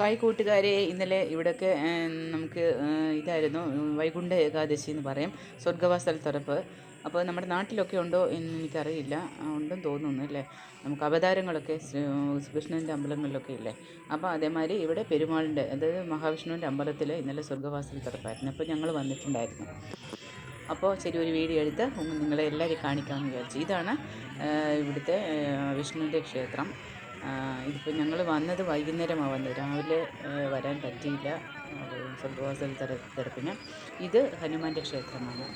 Hi കൂട്ടുകാരെ, ഇന്നലെ ഇവിടെയൊക്കെ നമുക്ക് ഇതായിരുന്നു വൈകുണ്ഠ ഏകാദശി എന്ന് പറയും, സ്വർഗ്ഗവാസൽ തുറപ്പ്. അപ്പോൾ നമ്മുടെ നാട്ടിലൊക്കെ ഉണ്ടോ എന്ന് എനിക്കറിയില്ല. ഉണ്ടെന്ന് തോന്നുന്നു അല്ലേ. നമുക്ക് അവതാരങ്ങളൊക്കെ കൃഷ്ണൻ്റെ അമ്പലങ്ങളിലൊക്കെ ഇല്ലേ. അപ്പോൾ അതേമാതിരി ഇവിടെ പെരുമാളിൻ്റെ, അതായത് മഹാവിഷ്ണുവിൻ്റെ അമ്പലത്തിൽ ഇന്നലെ സ്വർഗ്ഗവാസൽ തുറപ്പായിരുന്നു. അപ്പോൾ ഞങ്ങൾ വന്നിട്ടുണ്ടായിരുന്നു. അപ്പോൾ ശരി, ഒരു വീഡിയോ എടുത്ത് നിങ്ങളെ എല്ലാവരെയും കാണിക്കാമെന്ന് വിചാരിച്ചു. ഇതാണ് ഇവിടുത്തെ വിഷ്ണുവിൻ്റെ ക്ഷേത്രം. ഇതിപ്പോൾ ഞങ്ങൾ വന്നത് വൈകുന്നേരമാണ് വന്നത്, രാവിലെ വരാൻ പറ്റിയില്ല സ്വർഗ്ഗവാസൽ തെരപ്പിന്. ഇത് ഹനുമാൻ്റെ ക്ഷേത്രമാണ്.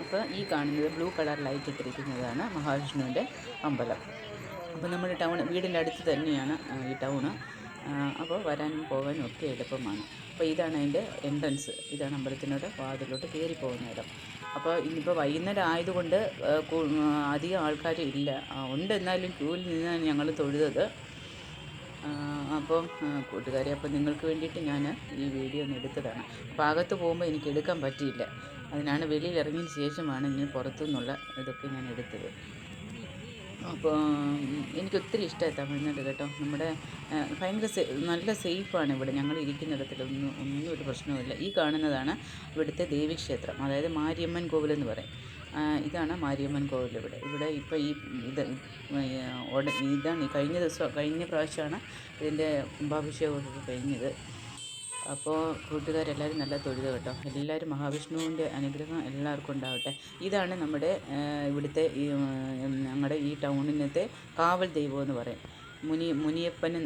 അപ്പോൾ ഈ കാണുന്നത് ബ്ലൂ കളർ ലൈറ്റ് ഇട്ടിരിക്കുന്നതാണ് മഹാവിഷ്ണുവിൻ്റെ അമ്പലം. അപ്പോൾ നമ്മുടെ വീടിൻ്റെ അടുത്ത് തന്നെയാണ് ഈ ടൗണ്. അപ്പോൾ വരാനും പോകാനും ഒക്കെ എളുപ്പമാണ്. അപ്പോൾ ഇതാണ് അതിൻ്റെ എൻട്രൻസ്, ഇതാണ് അമ്പലത്തിനോട് വാതിലോട്ട് കയറി പോകുന്ന ഇടം. അപ്പോൾ ഇന്നിപ്പോൾ വൈകുന്നേരം ആയതുകൊണ്ട് അധികം ആൾക്കാർ ഇല്ല, ഉണ്ട്. എന്നാലും ക്യൂവിൽ നിന്നാണ് ഞങ്ങൾ തൊഴുതത്. അപ്പം കൂട്ടുകാരെ, അപ്പോൾ നിങ്ങൾക്ക് വേണ്ടിയിട്ട് ഞാൻ ഈ വീഡിയോ ഒന്ന് എടുത്തതാണ്. അപ്പോൾ അകത്ത് പോകുമ്പോൾ എനിക്ക് എടുക്കാൻ പറ്റിയില്ല, അതിനാണ് വെളിയിൽ ഇറങ്ങിയതിന് ശേഷമാണ് ഇങ്ങനെ പുറത്തു നിന്നുള്ള ഇതൊക്കെ ഞാൻ എടുത്തത്. അപ്പോൾ എനിക്കൊത്തിരി ഇഷ്ടമായി തമിഴ്നാട് കേട്ടോ. നമ്മുടെ ഭയങ്കര നല്ല സേഫാണ് ഇവിടെ. ഞങ്ങൾ ഇരിക്കുന്നിടത്തിലൊന്നും ഒരു പ്രശ്നവുമില്ല. ഈ കാണുന്നതാണ് ഇവിടുത്തെ ദേവീക്ഷേത്രം, അതായത് മാരിയമ്മൻ കോവിലെന്ന് പറയും. ഇതാണ് മാരിയമ്മൻ കോവിൽ. ഇവിടെ ഇപ്പോൾ ഇതാണ് കഴിഞ്ഞ പ്രാവശ്യമാണ് ഇതിൻ്റെ കുംഭാഭിഷേകമൊക്കെ കഴിഞ്ഞത്. അപ്പോൾ കൂട്ടുകാരെല്ലാവരും നല്ല തൊഴുത് കേട്ടോ. എല്ലാവരും മഹാവിഷ്ണുവിൻ്റെ അനുഗ്രഹം എല്ലാവർക്കും ഉണ്ടാവട്ടെ. ഇതാണ് നമ്മുടെ ഇവിടുത്തെ ഞങ്ങളുടെ ഈ ടൗണിനത്തെ കാവൽ ദൈവം എന്ന് പറയും.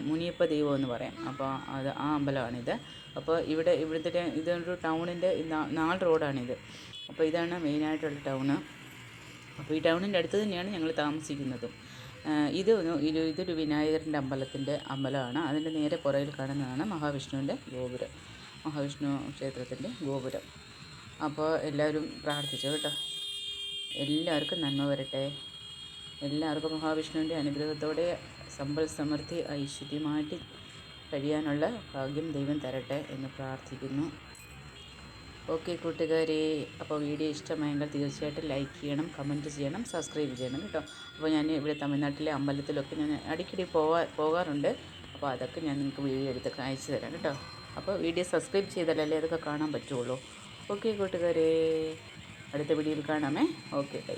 മുനിയപ്പ ദൈവം എന്ന് പറയാം. അപ്പോൾ അത് ആ അമ്പലമാണിത്. അപ്പോൾ ഇവിടുത്തെ ഇതൊരു ടൗണിൻ്റെ 4 റോഡാണിത്. അപ്പോൾ ഇതാണ് മെയിനായിട്ടുള്ള ടൗണ്. അപ്പോൾ ഈ ടൗണിൻ്റെ അടുത്ത് തന്നെയാണ് ഞങ്ങൾ താമസിക്കുന്നതും. ഇതൊരു വിനായകരുടെ അമ്പലമാണ്. അതിൻ്റെ നേരെ പുറകിൽ കാണുന്നതാണ് മഹാവിഷ്ണുവിൻ്റെ ഗോപുരം, മഹാവിഷ്ണു ക്ഷേത്രത്തിൻ്റെ ഗോപുരം. അപ്പോൾ എല്ലാവരും പ്രാർത്ഥിച്ചു കേട്ടോ. എല്ലാവർക്കും നന്മ വരട്ടെ. എല്ലാവർക്കും മഹാവിഷ്ണുവിൻ്റെ അനുഗ്രഹത്തോടെ സമ്പൽ സമൃദ്ധി ഐശ്വര്യമായിട്ട് കഴിയാനുള്ള ഭാഗ്യം ദൈവം തരട്ടെ എന്ന് പ്രാർത്ഥിക്കുന്നു. ഓക്കെ കൂട്ടുകാരെ, അപ്പോൾ വീഡിയോ ഇഷ്ടമായെങ്കിൽ തീർച്ചയായിട്ടും ലൈക്ക് ചെയ്യണം, കമൻറ്റ് ചെയ്യണം, സബ്സ്ക്രൈബ് ചെയ്യണം കേട്ടോ. അപ്പോൾ ഞാൻ ഇവിടെ തമിഴ്നാട്ടിലെ അമ്പലത്തിലൊക്കെ ഞാൻ അടിക്കടി പോകാറുണ്ട്. അപ്പോൾ അതൊക്കെ ഞാൻ നിങ്ങൾക്ക് വീഡിയോ എടുത്തൊക്കെ അയച്ചു തരാം കേട്ടോ. അപ്പോൾ വീഡിയോ സബ്സ്ക്രൈബ് ചെയ്താലല്ലേ അതൊക്കെ കാണാൻ പറ്റുള്ളൂ. ഓക്കെ കൂട്ടുകാരെ, അടുത്ത വീഡിയോയിൽ കാണാമേ. Okay, by.